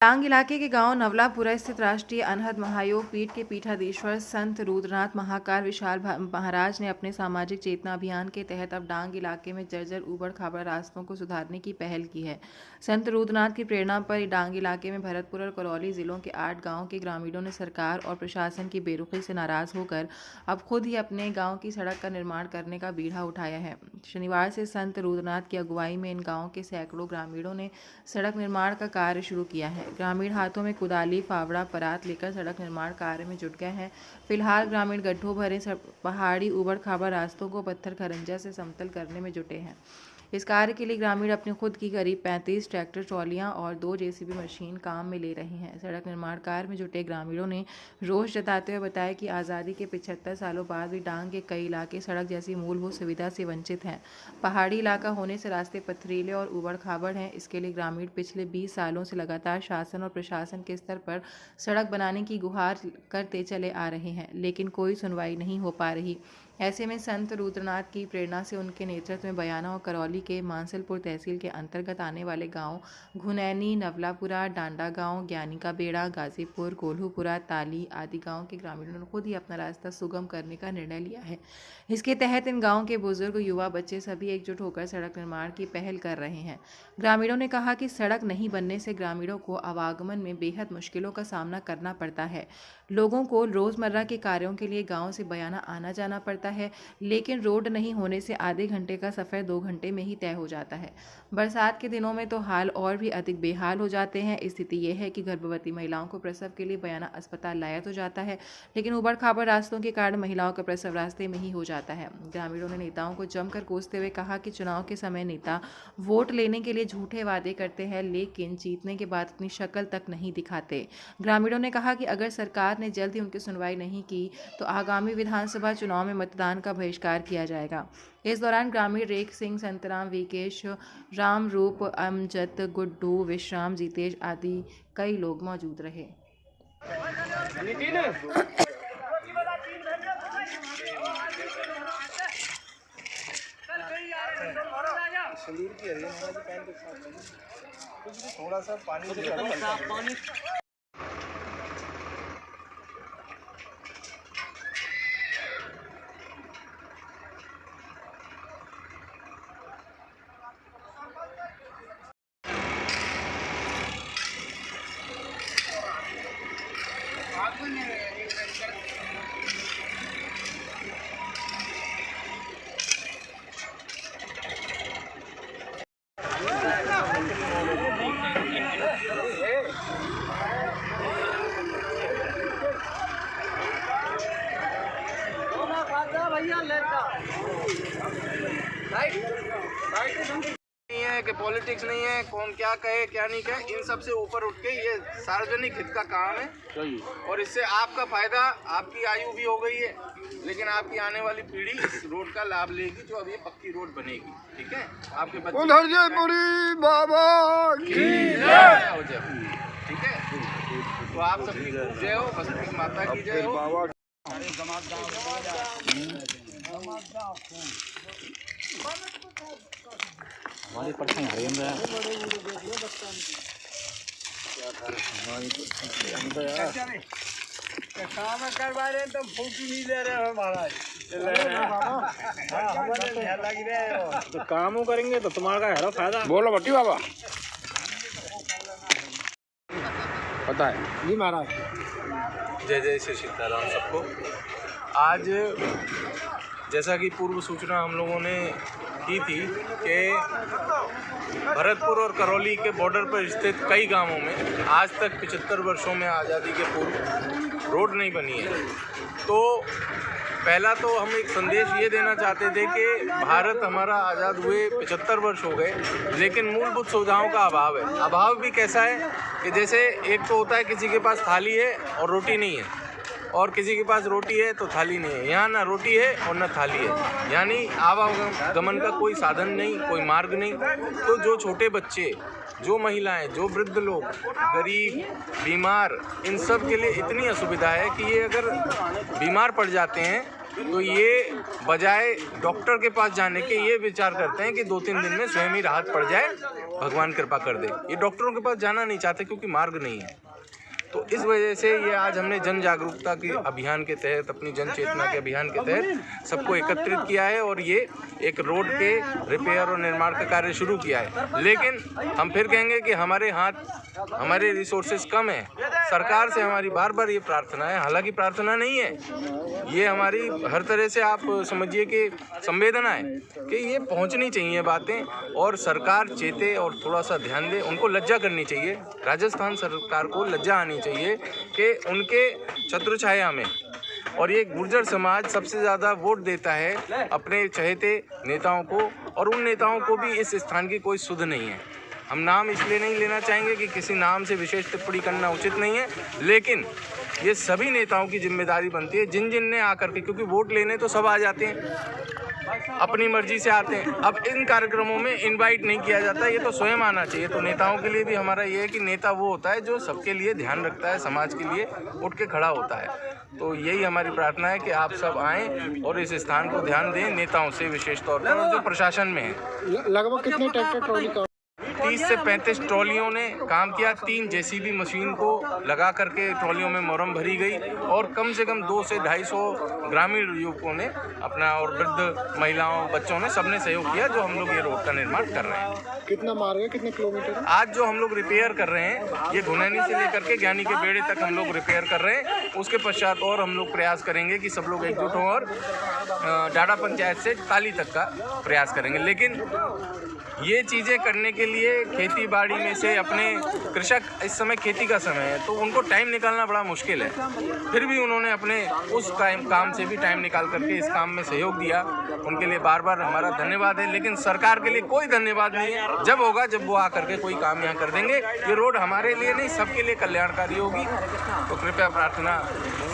डांग इलाके के गांव नवलापुरा स्थित राष्ट्रीय अनहद महायोग पीठ के पीठाधीश्वर संत रुद्रनाथ महाकाल विशाल महाराज ने अपने सामाजिक चेतना अभियान के तहत अब डांग इलाके में जर्जर ऊबड़ खाबड़ रास्तों को सुधारने की पहल की है। संत रुद्रनाथ की प्रेरणा पर डांग इलाके में भरतपुर और करौली जिलों के 8 गाँव के ग्रामीणों ने सरकार और प्रशासन की बेरुखी से नाराज होकर अब खुद ही अपने गाँव की सड़क का निर्माण करने का बीड़ा उठाया है। शनिवार से संत रुद्रनाथ की अगुवाई में इन गाँव के सैकड़ों ग्रामीणों ने सड़क निर्माण का कार्य शुरू किया है। ग्रामीण हाथों में कुदाली, फावड़ा, परात लेकर सड़क निर्माण कार्य में जुट गए हैं। फिलहाल ग्रामीण गड्ढों भरे पहाड़ी ऊबड़ खाबड़ रास्तों को पत्थर खरंजा से समतल करने में जुटे हैं। इस कार्य के लिए ग्रामीण अपनी खुद की करीब 35 ट्रैक्टर ट्रॉलियां और 2 जेसीबी मशीन काम में ले रहे हैं। सड़क निर्माण कार्य में जुटे ग्रामीणों ने रोष जताते हुए बताया कि आज़ादी के 75 सालों बाद भी डांग के कई इलाके सड़क जैसी मूलभूत सुविधा से वंचित हैं। पहाड़ी इलाका होने से रास्ते पथरीले और ऊबड़ खाबड़ हैं। इसके लिए ग्रामीण पिछले 20 सालों से लगातार शासन और प्रशासन के स्तर पर सड़क बनाने की गुहार करते चले आ रहे हैं, लेकिन कोई सुनवाई नहीं हो पा रही। ऐसे में संत रुद्रनाथ की प्रेरणा से उनके नेतृत्व में बयाना और करौली के मानसलपुर तहसील के अंतर्गत आने वाले गांव घुनैनी, नवलापुरा, डांडा गांव, ज्ञानी का बेड़ा, गाजीपुर, कोल्हूपुरा, ताली आदि गांव के ग्रामीणों ने खुद ही अपना रास्ता सुगम करने का निर्णय लिया है। इसके तहत इन गाँव के बुजुर्ग, युवा, बच्चे सभी एकजुट होकर सड़क निर्माण की पहल कर रहे हैं। ग्रामीणों ने कहा कि सड़क नहीं बनने से ग्रामीणों को आवागमन में बेहद मुश्किलों का सामना करना पड़ता है। लोगों को रोजमर्रा के कार्यों के लिए गाँव से बयाना आना जाना पड़ता है, लेकिन रोड नहीं होने से आधे घंटे का सफ़र 2 घंटे में ही तय हो जाता है। बरसात के दिनों में तो हाल और भी अधिक बेहाल हो जाते हैं। स्थिति यह है कि गर्भवती महिलाओं को प्रसव के लिए बयाना अस्पताल लाया तो जाता है, लेकिन ऊबड़ खाबड़ रास्तों के कारण महिलाओं का प्रसव रास्ते में ही हो जाता है। ग्रामीणों ने नेताओं को जमकर कोसते हुए कहा कि चुनाव के समय नेता वोट लेने के लिए झूठे वादे करते हैं, लेकिन जीतने के बाद अपनी शक्ल तक नहीं दिखाते। ग्रामीणों ने कहा कि अगर सरकार ने जल्द ही उनकी सुनवाई नहीं की तो आगामी विधानसभा चुनाव में मतदान का बहिष्कार किया जाएगा। इस दौरान ग्रामीण रेख सिंह, संतराम, विकेश, रामरूप, अमजद, गुड्डू, विश्राम, जीतेश आदि कई लोग मौजूद रहे। थोड़ा सा पानी नहीं है कि पॉलिटिक्स नहीं है, कौन क्या कहे क्या नहीं कहे, इन सब से ऊपर उठ के ये सार्वजनिक हित का काम है और इससे आपका फायदा, आपकी आयु भी हो गई है, लेकिन आपकी आने वाली पीढ़ी इस रोड का लाभ लेगी जो अब ये पक्की रोड बनेगी। ठीक है, आपके बच्चे बाबा की जय हो जाए। ठीक है, तो आप सबकी जय हो, बसंती माता की जय हो। हमारी पर्सन हरिंद्र काम करवा रहे हैं तो फोटो नहीं ले रहे हो महाराज। तो कामों करेंगे तो तुम्हारा है फायदा। बोलो भट्टी बाबा। पता है जी महाराज। जय जय श्री सीताराम सबको। आज जैसा कि पूर्व सूचना हम लोगों ने की थी कि भरतपुर और करौली के बॉर्डर पर स्थित कई गांवों में आज तक 75 वर्षों में आज़ादी के पूर्व रोड नहीं बनी है। तो पहला तो हम एक संदेश ये देना चाहते थे कि भारत हमारा आज़ाद हुए 75 वर्ष हो गए, लेकिन मूलभूत सुविधाओं का अभाव है। अभाव भी कैसा है कि जैसे एक तो होता है किसी के पास थाली है और रोटी नहीं है, और किसी के पास रोटी है तो थाली नहीं है। यहाँ ना रोटी है और ना थाली है, यानी आवागमन का कोई साधन नहीं, कोई मार्ग नहीं। तो जो छोटे बच्चे, जो महिलाएं, जो वृद्ध लोग, गरीब, बीमार, इन सब के लिए इतनी असुविधा है कि ये अगर बीमार पड़ जाते हैं तो ये बजाय डॉक्टर के पास जाने के ये विचार करते हैं कि 2-3 दिन में स्वयं ही राहत पड़ जाए, भगवान कृपा कर दे। ये डॉक्टरों के पास जाना नहीं चाहते क्योंकि मार्ग नहीं है। तो इस वजह से ये आज हमने जन जागरूकता के अभियान के तहत, अपनी जन चेतना के अभियान के तहत सबको एकत्रित किया है और ये एक रोड के रिपेयर और निर्माण का कार्य शुरू किया है। लेकिन हम फिर कहेंगे कि हमारे रिसोर्सेज कम है। सरकार से हमारी बार बार ये प्रार्थना है, हालांकि प्रार्थना नहीं है, ये हमारी हर तरह से आप समझिए कि संवेदना है कि ये पहुंचनी चाहिए बातें, और सरकार चेते और थोड़ा सा ध्यान दे। उनको लज्जा करनी चाहिए, राजस्थान सरकार को लज्जा आनी चाहिए कि उनके छत्रछाया में, और ये गुर्जर समाज सबसे ज़्यादा वोट देता है अपने चहेते नेताओं को, और उन नेताओं को भी इस स्थान की कोई सुध नहीं है। हम नाम इसलिए नहीं लेना चाहेंगे कि किसी नाम से विशेष टिप्पणी करना उचित नहीं है, लेकिन ये सभी नेताओं की जिम्मेदारी बनती है जिन ने आकर के, क्योंकि वोट लेने तो सब आ जाते हैं, अपनी मर्जी से आते हैं। अब इन कार्यक्रमों में इनवाइट नहीं किया जाता, ये तो स्वयं आना चाहिए। तो नेताओं के लिए भी हमारा ये है कि नेता वो होता है जो सबके लिए ध्यान रखता है, समाज के लिए उठ के खड़ा होता है। तो यही हमारी प्रार्थना है कि आप सब आएँ और इस स्थान को ध्यान दें, नेताओं से विशेष तौर पर, और जो प्रशासन में है। लगभग कितने ट्रैक्टर ट्रॉली का 30 से 35 ट्रॉलियों ने काम किया। 3 जेसीबी मशीन को लगा करके ट्रॉलियों में मोरम भरी गई, और कम से कम 200 से 250 ग्रामीण युवकों ने अपना, और वृद्ध महिलाओं, बच्चों ने, सबने सहयोग किया, जो हम लोग ये रोड का निर्माण कर रहे हैं। कितना मार्ग है, कितने किलोमीटर? आज जो हम लोग रिपेयर कर रहे हैं, ये घुनैनी से लेकर के ज्ञानी के बेड़े तक हम लोग रिपेयर कर रहे हैं। उसके पश्चात और हम लोग प्रयास करेंगे कि सब लोग एकजुट हों और डाडा पंचायत से ताली तक का प्रयास करेंगे। लेकिन ये चीज़ें करने के लिए खेती बाड़ी में से अपने कृषक, इस समय खेती का समय है तो उनको टाइम निकालना बड़ा मुश्किल है, फिर भी उन्होंने अपने उस काम से भी टाइम निकाल करके इस काम में सहयोग दिया। उनके लिए बार बार हमारा धन्यवाद है। लेकिन सरकार के लिए कोई धन्यवाद नहीं है। जब होगा, जब वो आकर के कोई काम यहाँ कर देंगे। ये रोड हमारे लिए नहीं, सबके लिए कल्याणकारी होगी। तो कृपया प्रार्थना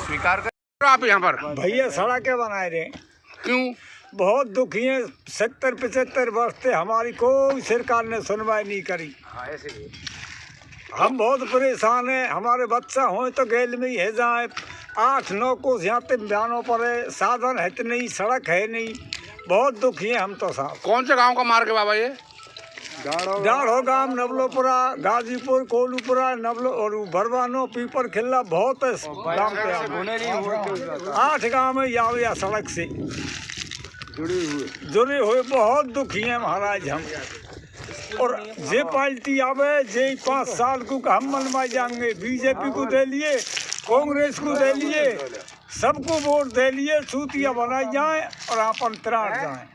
स्वीकार करें। आप यहाँ पर भैया सड़कें बनाए रहे, क्यों? बहुत दुखी हैं। 70-75 वर्ष से हमारी कोई सरकार ने सुनवाई नहीं करी। हम बहुत परेशान हैं। हमारे बच्चा हो तो गैल में ही है जाए, 8-9 को यहाँ पे बयानों पर है, साधन है तो नहीं, सड़क है नहीं, बहुत दुखी हैं हम तो साहब। कौन से गांव का मार्ग है बाबा ये? डाढ़ो गांव, नवलोपुरा, गाजीपुर, कोलूपुरा, नवलो और भरवानो, पीपर खिल्ला, बहुत गाँव पे 8 गाँव में या सड़क से जुड़े हुए बहुत दुखी हैं महाराज हम। और जे पार्टी आवे, जे 5 साल को हम मनवा जाएंगे, बीजेपी को दे लिए, कांग्रेस को दे लिए, सबको वोट दे लिए, सूतिया बनाई जाए और अपन त्राट जाए।